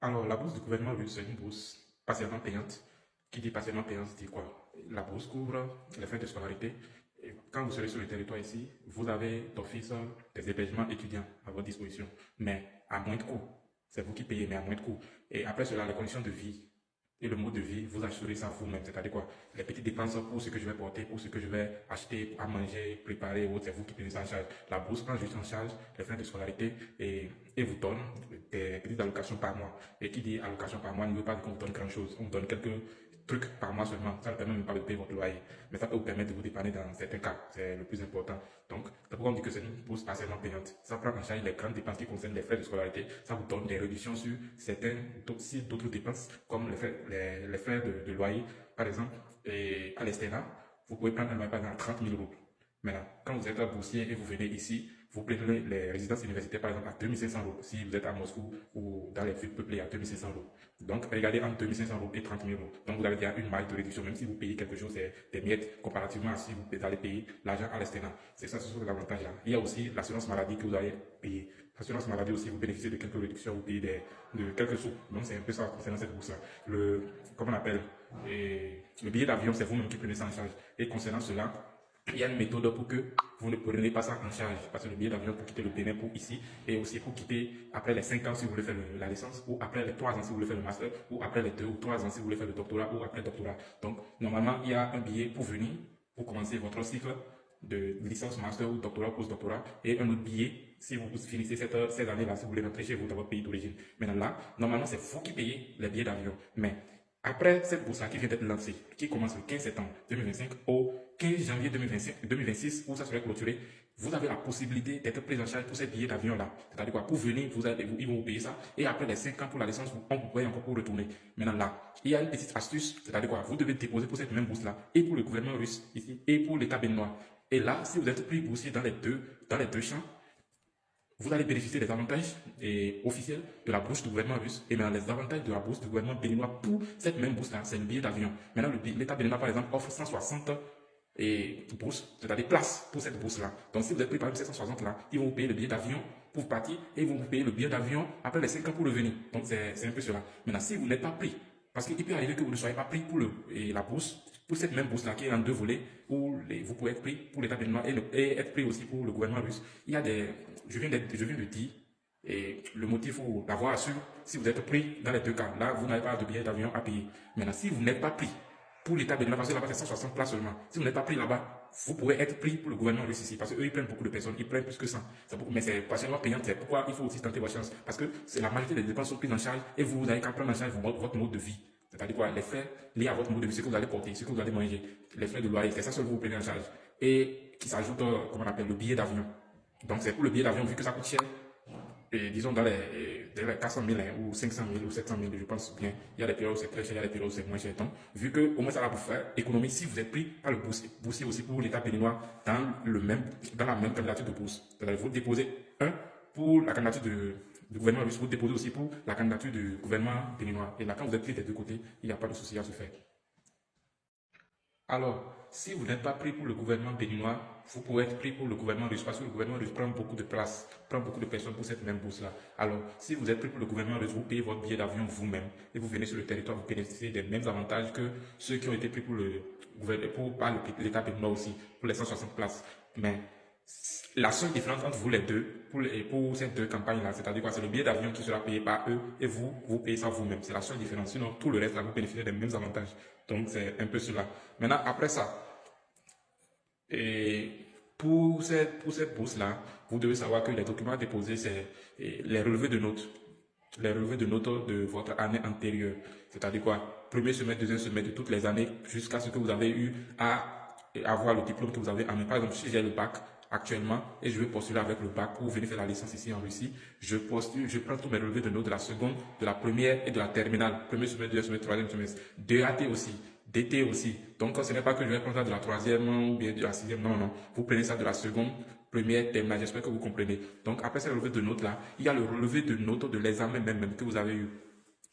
Alors, la bourse du gouvernement russe, c'est une bourse partiellement payante. Qui dit partiellement payante, dit quoi? La bourse couvre les frais de scolarité. Et quand vous serez sur le territoire ici, vous avez d'office des hébergements étudiants à votre disposition, mais à moins de coût. C'est vous qui payez, mais à moins de coût. Et après cela, les conditions de vie et le mode de vie, vous assurez ça vous-même. C'est-à-dire quoi? Les petites dépenses pour ce que je vais porter, pour ce que je vais acheter, à manger, préparer, autres, c'est vous qui prenez ça en charge. La bourse prend juste en charge les frais de scolarité et vous donne des petites allocations par mois. Et qui dit allocation par mois ne veut pas dire qu'on vous donne grand-chose. On vous donne quelques trucs par mois seulement. Ça ne permet même pas de payer votre loyer. Mais ça peut vous permettre de vous dépanner dans certains cas. C'est le plus important. Donc, c'est pourquoi on dit que c'est une bourse partiellement payante. Ça prend en charge les grandes dépenses qui concernent les frais de scolarité. Ça vous donne des réductions sur certaines d'autres dépenses, comme les frais de loyer, par exemple. Et à l'externat, vous pouvez prendre un loyer par exemple 30 000 roubles. Maintenant, quand vous êtes boursier et vous venez ici, vous prenez les résidences universitaires par exemple à 2500 roubles. Si vous êtes à Moscou ou dans les villes peuplées à 2500 roubles. Donc, regardez entre 2500 roubles et 30 000 roubles. Donc, vous avez déjà une marge de réduction. Même si vous payez quelque chose, c'est des miettes comparativement à si vous allez payer l'argent à l'externat. C'est ça, ce sont les avantages là. Il y a aussi l'assurance maladie que vous allez payer. L'assurance maladie aussi, vous bénéficiez de quelques réductions, vous payez de quelques sous. Donc, c'est un peu ça concernant cette bourse là. Comment on appelle, le billet d'avion, c'est vous-même qui prenez ça en charge. Et concernant cela, il y a une méthode pour que vous ne preniez pas ça en charge. Parce que le billet d'avion pour quitter le Bénin pour ici, et aussi pour quitter après les 5 ans si vous voulez faire la licence, ou après les 3 ans si vous voulez faire le master, ou après les 2 ou 3 ans si vous voulez faire le doctorat, ou après le doctorat. Donc, normalement, il y a un billet pour venir, pour commencer votre cycle de licence, master ou doctorat, post-doctorat, et un autre billet si vous finissez ces années-là, si vous voulez rentrer chez vous dans votre pays d'origine. Maintenant là, normalement, c'est vous qui payez les billets d'avion. Mais après cette bourse-là qui vient d'être lancée, qui commence le 15 septembre 2025 au 15 janvier 2026, où ça serait clôturé, vous avez la possibilité d'être pris en charge pour ces billets d'avion-là. C'est-à-dire quoi? Pour venir, ils vont vous payer ça. Et après les 5 ans pour la licence, on vous paye encore pour retourner. Maintenant là, il y a une petite astuce. C'est-à-dire quoi? Vous devez déposer pour cette même bourse-là, et pour le gouvernement russe ici, et pour l'État béninois. Et là, si vous êtes pris boursier dans les deux champs, vous allez bénéficier des avantages officiels de la bourse du gouvernement russe et maintenant les avantages de la bourse du gouvernement béninois pour cette même bourse-là, c'est le billet d'avion. Maintenant, l'État béninois, par exemple, offre 160 bourses, c'est-à-dire places pour cette bourse-là. Donc, si vous êtes pris par exemple 760 là, ils vont vous payer le billet d'avion pour partir et ils vont vous payer le billet d'avion après les 5 ans pour revenir. Donc, c'est un peu cela. Maintenant, si vous n'êtes pas pris, parce qu'il peut arriver que vous ne soyez pas pris pour la bourse, pour cette même bourse-là qui est en deux volets, où vous pouvez être pris pour l'État béninois et être pris aussi pour le gouvernement russe. Il y a des, je viens de dire, et le motif pour l'avoir assuré, si vous êtes pris dans les deux cas, là, vous n'avez pas de billet d'avion à payer. Maintenant, si vous n'êtes pas pris pour l'État béninois, parce que là-bas, c'est 160 places seulement. Si vous n'êtes pas pris là-bas, vous pouvez être pris pour le gouvernement russe ici, parce qu'eux, ils prennent beaucoup de personnes, ils prennent plus que ça. Mais c'est partiellement payant, c'est pourquoi il faut aussi tenter votre chance. Parce que c'est la majorité des dépenses sont prises en charge et vous n'avez qu'à prendre en charge votre mode de vie. C'est-à-dire quoi? Les frais liés à votre mode de vie, ce que vous allez porter, ce que vous allez manger, les frais de loyer, c'est ça seul que vous prenez en charge. Et qui s'ajoute, comment on appelle, le billet d'avion. Donc c'est pour le billet d'avion, vu que ça coûte cher, et disons dans les 400 000 hein, ou 500 000 ou 700 000, je pense bien, il y a des périodes où c'est très cher, il y a des périodes où c'est moins cher. Donc, vu que au moins ça va vous faire économie si vous êtes pris par le boursier aussi pour l'État béninois dans la même candidature de bourse. C'est-à-dire vous déposez un pour la candidature du gouvernement russe, vous déposez aussi pour la candidature du gouvernement béninois. Et là, quand vous êtes pris des deux côtés, il n'y a pas de souci à se faire. Alors, si vous n'êtes pas pris pour le gouvernement béninois, vous pouvez être pris pour le gouvernement russe parce que le gouvernement russe prend beaucoup de place, prend beaucoup de personnes pour cette même bourse-là. Alors, si vous êtes pris pour le gouvernement russe, vous payez votre billet d'avion vous-même et vous venez sur le territoire, vous bénéficiez des mêmes avantages que ceux qui ont été pris pour par l'État béninois aussi, pour les 160 places. Mais la seule différence entre vous les deux, pour ces deux campagnes-là, c'est-à-dire quoi, c'est le billet d'avion qui sera payé par eux et vous payez ça vous-même. C'est la seule différence. Sinon, tout le reste, là, vous bénéficiez des mêmes avantages. Donc, c'est un peu cela. Maintenant, après ça, et pour cette bourse-là, vous devez savoir que les documents à déposer, c'est les relevés de notes. Les relevés de notes de votre année antérieure. C'est-à-dire quoi? Premier semestre, deuxième semestre de toutes les années jusqu'à ce que vous avez eu à avoir le diplôme que vous avez en main. Par exemple, si j'ai le bac actuellement et je vais postuler avec le bac pour venir faire la licence ici en Russie, je postule, je prends tous mes relevés de notes de la seconde, de la première et de la terminale. Premier semestre, deuxième semestre, troisième semestre. DAT aussi. DT aussi. Donc, ce n'est pas que je vais prendre ça de la troisième ou bien de la sixième. Non, non. Vous prenez ça de la seconde, première, terminale. J'espère que vous comprenez. Donc, après ce relevé de notes-là, il y a le relevé de notes de l'examen même que vous avez eu.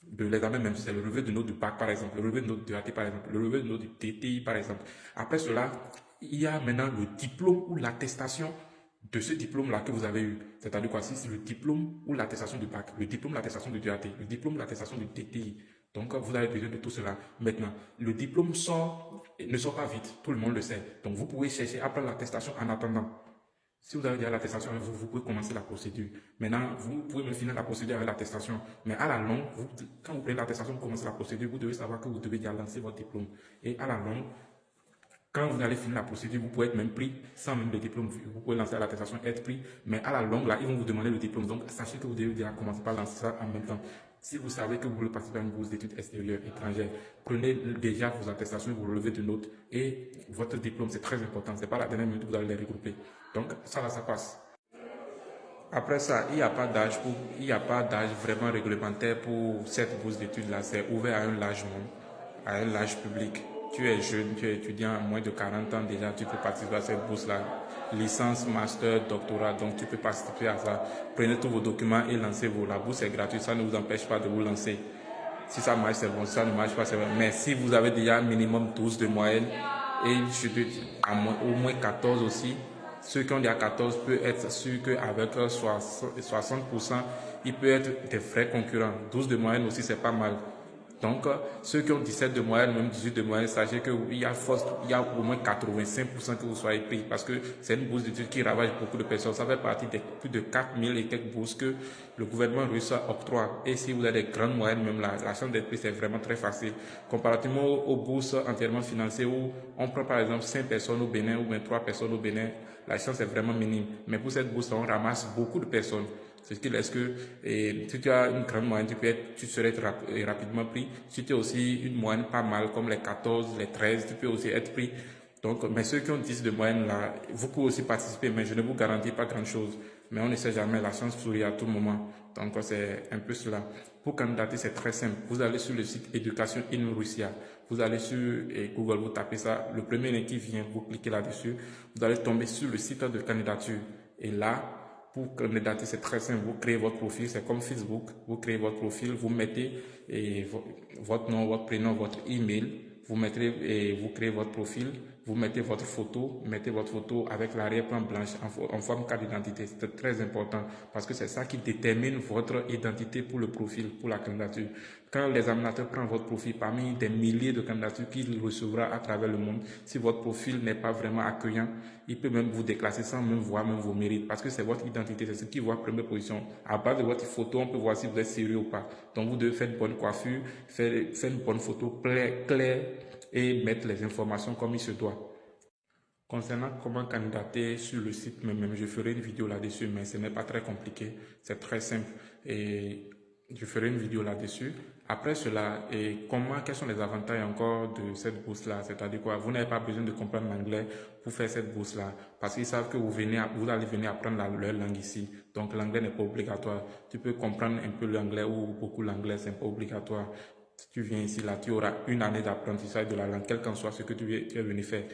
De l'examen même, c'est le relevé de notes de bac, par exemple, le relevé de notes de AT, par exemple, le relevé de notes de TTI, par exemple. Après cela, il y a maintenant le diplôme ou l'attestation de ce diplôme-là que vous avez eu. C'est-à-dire quoi? Si c'est le diplôme ou l'attestation du bac, le diplôme, l'attestation du DAT, le diplôme, l'attestation du TTI. Donc, vous avez besoin de tout cela. Maintenant, le diplôme ne sort pas vite. Tout le monde le sait. Donc, vous pouvez chercher à prendre l'attestation en attendant. Si vous avez déjà l'attestation, vous pouvez commencer la procédure. Maintenant, vous pouvez même finir la procédure avec l'attestation. Mais à la longue, quand vous prenez l'attestation, vous commencez la procédure, vous devez savoir que vous devez déjà lancer votre diplôme. Et à la longue, quand vous allez finir la procédure, vous pouvez être même pris sans même le diplôme. Vous pouvez lancer l'attestation, être pris. Mais à la longue, là, ils vont vous demander le diplôme. Donc, sachez que vous devez déjà commencer par lancer ça en même temps. Si vous savez que vous voulez participer à une bourse d'études extérieures, étrangères, prenez déjà vos attestations, vous relevez de notes et votre diplôme, c'est très important. Ce n'est pas la dernière minute que vous allez les regrouper. Donc, ça là, ça passe. Après ça, il n'y a pas d'âge vraiment réglementaire pour cette bourse d'études-là. C'est ouvert à un large monde, à un large public. Tu es jeune, tu es étudiant à moins de 40 ans déjà, tu peux participer à cette bourse-là. Licence, master, doctorat, donc tu peux participer à ça. Prenez tous vos documents et lancez-vous. La bourse est gratuite, ça ne vous empêche pas de vous lancer. Si ça marche, c'est bon. Si ça ne marche pas, c'est bon. Mais si vous avez déjà un minimum 12 de moyenne et au moins 14 aussi, ceux qui ont déjà 14 peuvent être sûrs qu'avec 60%, ils peuvent être des vrais concurrents. 12 de moyenne aussi, c'est pas mal. Donc, ceux qui ont 17 de moyenne, même 18 de moyenne, sachez qu'il y a au moins 85% que vous soyez pris parce que c'est une bourse d'études qui ravage beaucoup de personnes. Ça fait partie des plus de 4000 et quelques bourses que le gouvernement russe octroie. Et si vous avez des grandes moyennes, même la chance d'être pris, c'est vraiment très facile. Comparativement aux bourses entièrement financées où on prend par exemple 5 personnes au Bénin ou même 3 personnes au Bénin, la chance est vraiment minime. Mais pour cette bourse, on ramasse beaucoup de personnes. C'est ce qui laisse que si tu as une grande moyenne, tu serais rapidement pris. Si tu as aussi une moyenne pas mal, comme les 14, les 13, tu peux aussi être pris. Donc, mais ceux qui ont 10 de moyenne, là, vous pouvez aussi participer, mais je ne vous garantis pas grand-chose. Mais on ne sait jamais, la chance sourit à tout moment. Donc, c'est un peu cela. Pour candidater, c'est très simple. Vous allez sur le site Education in Russia. Vous allez sur Google, vous tapez ça. Le premier lien qui vient, vous cliquez là-dessus. Vous allez tomber sur le site de candidature. Et là, pour candidater, c'est très simple. Vous créez votre profil, c'est comme Facebook. Vous créez votre profil, vous mettez votre nom, votre prénom, votre email. Vous créez votre profil, vous mettez votre photo avec l'arrière-plan blanche en forme carte d'identité. C'est très important parce que c'est ça qui détermine votre identité pour le profil, pour la candidature. Quand l'examinateur prend votre profil parmi des milliers de candidatures qu'il recevra à travers le monde, si votre profil n'est pas vraiment accueillant, il peut même vous déclasser sans même voir même vos mérites parce que c'est votre identité, c'est ce qui voit première position. À base de votre photo, on peut voir si vous êtes sérieux ou pas. Donc vous devez faire une bonne coiffure, faire une bonne photo claire et mettre les informations comme il se doit. Concernant comment candidater sur le site même, je ferai une vidéo là-dessus, mais ce n'est pas très compliqué, c'est très simple et je ferai une vidéo là-dessus. Après cela, quels sont les avantages encore de cette bourse-là? C'est-à-dire quoi? Vous n'avez pas besoin de comprendre l'anglais pour faire cette bourse-là, parce qu'ils savent que vous allez venir apprendre leur langue ici. Donc l'anglais n'est pas obligatoire. Tu peux comprendre un peu l'anglais ou beaucoup l'anglais, c'est pas obligatoire. Si tu viens ici, là, tu auras une année d'apprentissage de la langue, quel qu'en soit ce que tu es venu faire.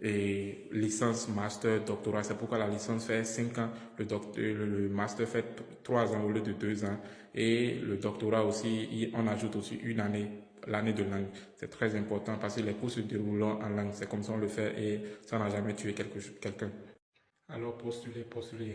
Et licence, master, doctorat, c'est pourquoi la licence fait 5 ans, le master fait 3 ans au lieu de 2 ans. Et le doctorat aussi, on ajoute aussi une année, l'année de langue. C'est très important parce que les cours se déroulent en langue, c'est comme ça on le fait et ça n'a jamais tué quelqu'un. Alors postulez,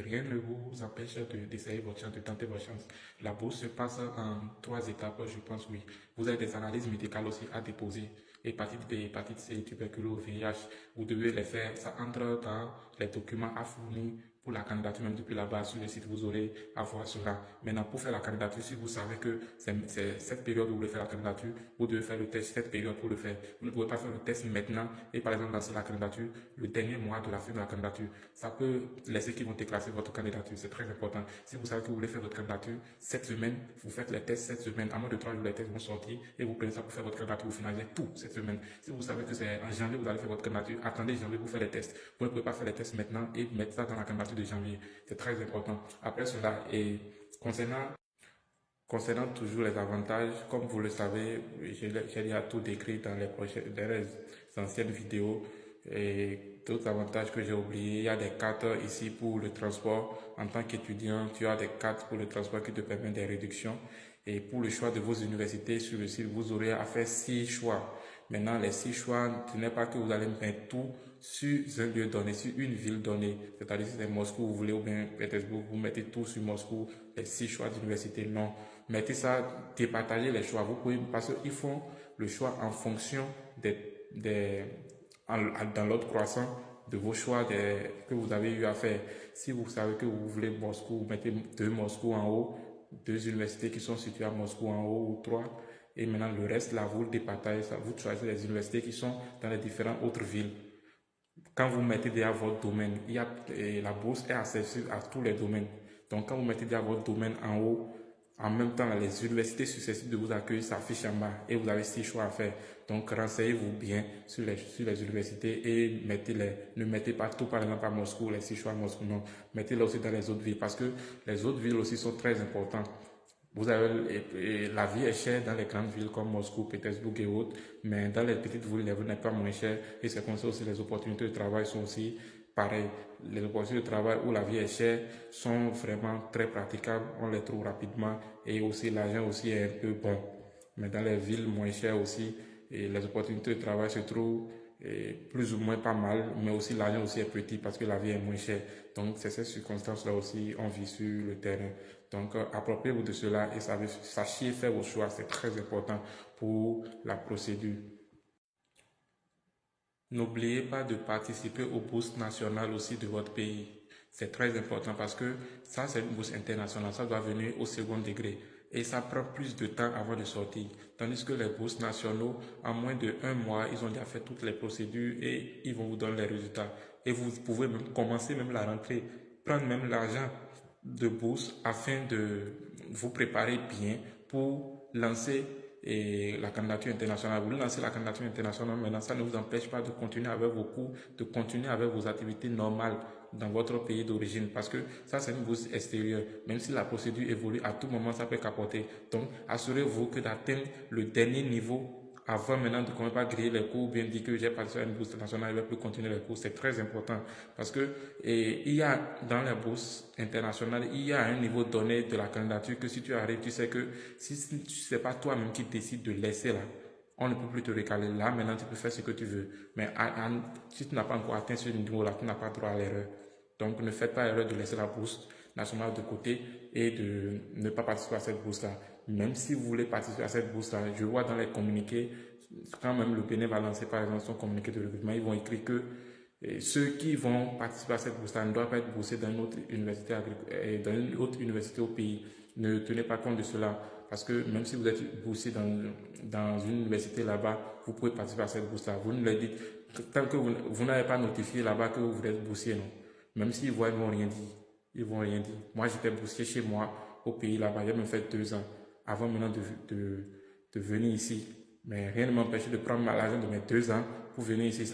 rien ne vous empêche d'essayer votre chance, de tenter votre chance. La bourse se passe en 3 étapes, je pense, oui. Vous avez des analyses médicales aussi à déposer. Hépatite B, hépatite C, tuberculose, VIH, vous devez les faire. Ça entre dans les documents à fournir pour la candidature, même depuis là-bas sur le site, vous aurez à voir cela. Maintenant, pour faire la candidature, si vous savez que c'est cette période où vous voulez faire la candidature, vous devez faire le test cette période pour le faire. Vous ne pouvez pas faire le test maintenant et par exemple lancer la candidature le dernier mois de la fin de la candidature. Ça peut laisser qu'ils vont déclasser votre candidature, c'est très important. Si vous savez que vous voulez faire votre candidature cette semaine, vous faites les tests cette semaine, à moins de 3 jours, les tests vont sortir et vous prenez ça pour faire votre candidature, vous finalisez tout cette semaine. Si vous savez que c'est en janvier, vous allez faire votre candidature, attendez janvier pour faire les tests. Vous ne pouvez pas faire les tests maintenant et mettre ça dans la candidature de janvier. C'est très important. Après cela, et concernant toujours les avantages, comme vous le savez, j'ai déjà tout décrit dans les anciennes vidéos et d'autres avantages que j'ai oubliés. Il y a des cartes ici pour le transport. En tant qu'étudiant, tu as des cartes pour le transport qui te permettent des réductions. Et pour le choix de vos universités sur le site, vous aurez à faire 6 choix. Maintenant, les 6 choix, ce n'est pas que vous allez mettre tout sur un lieu donné, sur une ville donnée. C'est-à-dire si c'est Moscou, vous voulez, ou bien Pétersbourg, vous mettez tout sur Moscou, les 6 choix d'université. Non. Mettez ça, départagez les choix. Vous pouvez, parce qu'ils font le choix en fonction dans l'ordre croissant de vos choix que vous avez eu à faire. Si vous savez que vous voulez Moscou, vous mettez 2 Moscou en haut, 2 universités qui sont situées à Moscou en haut ou 3. Et maintenant, le reste, là, vous le départagez, vous choisissez les universités qui sont dans les différentes autres villes. Quand vous mettez déjà votre domaine, la bourse est accessible à tous les domaines. Donc, quand vous mettez déjà votre domaine en haut, en même temps, les universités susceptibles de vous accueillir s'affichent en bas et vous avez 6 choix à faire. Donc, renseignez-vous bien sur les universités et ne mettez pas tout, par exemple, à Moscou, les 6 choix à Moscou, non. Mettez-les aussi dans les autres villes parce que les autres villes aussi sont très importantes. La vie est chère dans les grandes villes comme Moscou, Pétersbourg et autres, mais dans les petites villes, la vie n'est pas moins chère et c'est comme ça aussi les opportunités de travail sont aussi pareilles. Les opportunités de travail où la vie est chère sont vraiment très praticables, on les trouve rapidement et aussi l'argent aussi est un peu bon. Mais dans les villes moins chères aussi, les opportunités de travail se trouvent plus ou moins pas mal, mais aussi l'argent aussi est petit parce que la vie est moins chère. Donc c'est ces circonstances-là aussi, on vit sur le terrain. Donc appropriez-vous de cela et sachez faire vos choix, c'est très important pour la procédure. N'oubliez pas de participer aux bourses nationales aussi de votre pays. C'est très important parce que ça, c'est une bourse internationale, ça doit venir au second degré. Et ça prend plus de temps avant de sortir. Tandis que les bourses nationaux, en moins de 1 mois, ils ont déjà fait toutes les procédures et ils vont vous donner les résultats. Et vous pouvez même commencer même la rentrée, prendre même l'argent de bourse afin de vous préparer bien pour lancer la candidature internationale. Vous lancez la candidature internationale, maintenant ça ne vous empêche pas de continuer avec vos cours, de continuer avec vos activités normales dans votre pays d'origine parce que ça c'est une bourse extérieure. Même si la procédure évolue, à tout moment ça peut capoter. Donc assurez-vous que d'atteindre le dernier niveau avant maintenant de ne commencer pas griller les cours ou bien dire que j'ai participé à une bourse internationale, je ne vais plus continuer les cours. C'est très important parce que il y a dans la bourse internationale, il y a un niveau donné de la candidature que si tu arrives, tu sais que si ce n'est pas toi-même qui décides de laisser là, on ne peut plus te recaler. Là, maintenant, tu peux faire ce que tu veux. Mais si tu n'as pas encore atteint ce niveau-là, tu n'as pas droit à l'erreur. Donc, ne faites pas l'erreur de laisser la bourse nationale de côté et de ne pas participer à cette bourse-là. Même si vous voulez participer à cette bourse-là, je vois dans les communiqués, quand même le Bénin va lancer par exemple son communiqué de recrutement, ils vont écrire que ceux qui vont participer à cette bourse-là ne doivent pas être boursiers dans une autre université au pays. Ne tenez pas compte de cela. Parce que même si vous êtes boursier dans une université là-bas, vous pouvez participer à cette bourse-là. Vous ne le dites, tant que vous n'avez pas notifié là-bas que vous êtes boursier, non. Même s'ils voient, ils ne vont rien dire. Ils vont rien dire. Moi, j'étais boursier chez moi, au pays là-bas. J'ai même fait 2 ans avant maintenant de venir ici. Mais rien ne m'empêchait de prendre l'argent de mes 2 ans pour venir ici.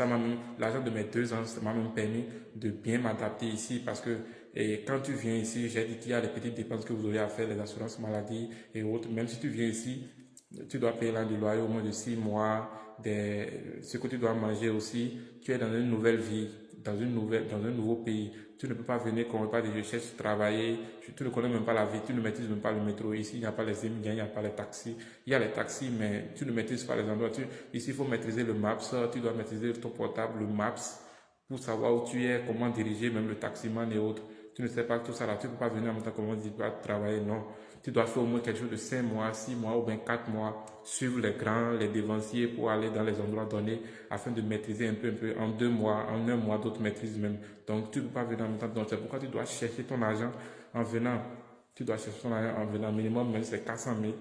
L'argent de mes 2 ans, ça m'a même permis de bien m'adapter ici parce que quand tu viens ici, j'ai dit qu'il y a les petites dépenses que vous aurez à faire, les assurances maladie et autres. Même si tu viens ici, tu dois payer l'an du loyer au moins de 6 mois, ce que tu dois manger aussi. Tu es dans une nouvelle vie, dans un nouveau pays. Tu ne peux pas venir comme pas de recherche, travailler. Tu ne connais même pas la vie, tu ne maîtrises même pas le métro. Ici, il n'y a pas les immigrants, il n'y a pas les taxis. Il y a les taxis, mais tu ne maîtrises pas les endroits. Ici, il faut maîtriser le Maps. Tu dois maîtriser ton portable, le Maps, pour savoir où tu es, comment diriger, même le taximan et autres. Tu ne sais pas tout ça là. Tu ne peux pas venir en même temps comment dire, travailler, non. Tu dois faire au moins quelque chose de 5 mois, 6 mois ou bien 4 mois, suivre les grands, les devanciers pour aller dans les endroits donnés afin de maîtriser un peu. En 2 mois, en 1 mois, d'autres maîtrisent même. Donc, tu ne peux pas venir en même temps. Donc, c'est pourquoi tu dois chercher ton argent en venant. Tu dois chercher ton argent en venant. Minimum, même c'est 400 000.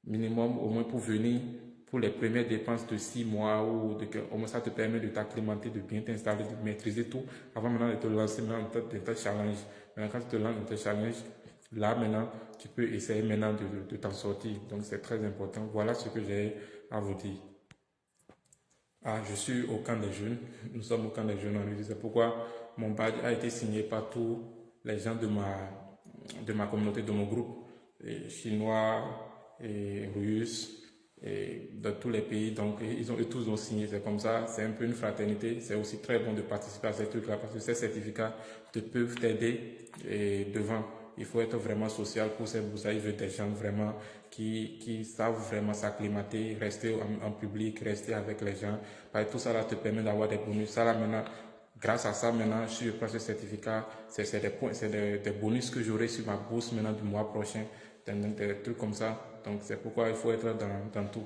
Minimum, au moins pour venir, pour les premières dépenses de 6 mois ou au moins ça te permet de t'acclimater, de bien t'installer, de maîtriser tout avant maintenant de te lancer dans tes challenges. Maintenant, quand tu te lances dans tes challenges, là maintenant, tu peux essayer maintenant de t'en sortir. Donc, c'est très important. Voilà ce que j'ai à vous dire. Je suis au camp des jeunes. Nous sommes au camp des jeunes en Russie. C'est pourquoi mon badge a été signé par tous les gens de ma communauté, de mon groupe, chinois et russes, et dans tous les pays. Donc, eux tous ont signé. C'est comme ça. C'est un peu une fraternité. C'est aussi très bon de participer à ces trucs-là parce que ces certificats peuvent t'aider devant. Il faut être vraiment social pour ces bourses. Il veut des gens vraiment qui savent vraiment s'acclimater, rester en public, rester avec les gens. Parce que tout ça là te permet d'avoir des bonus. Ça là maintenant, grâce à ça maintenant, si je prends ce certificat, c'est des points, c'est des bonus que j'aurai sur ma bourse maintenant du mois prochain, des trucs comme ça. Donc c'est pourquoi il faut être dans tout.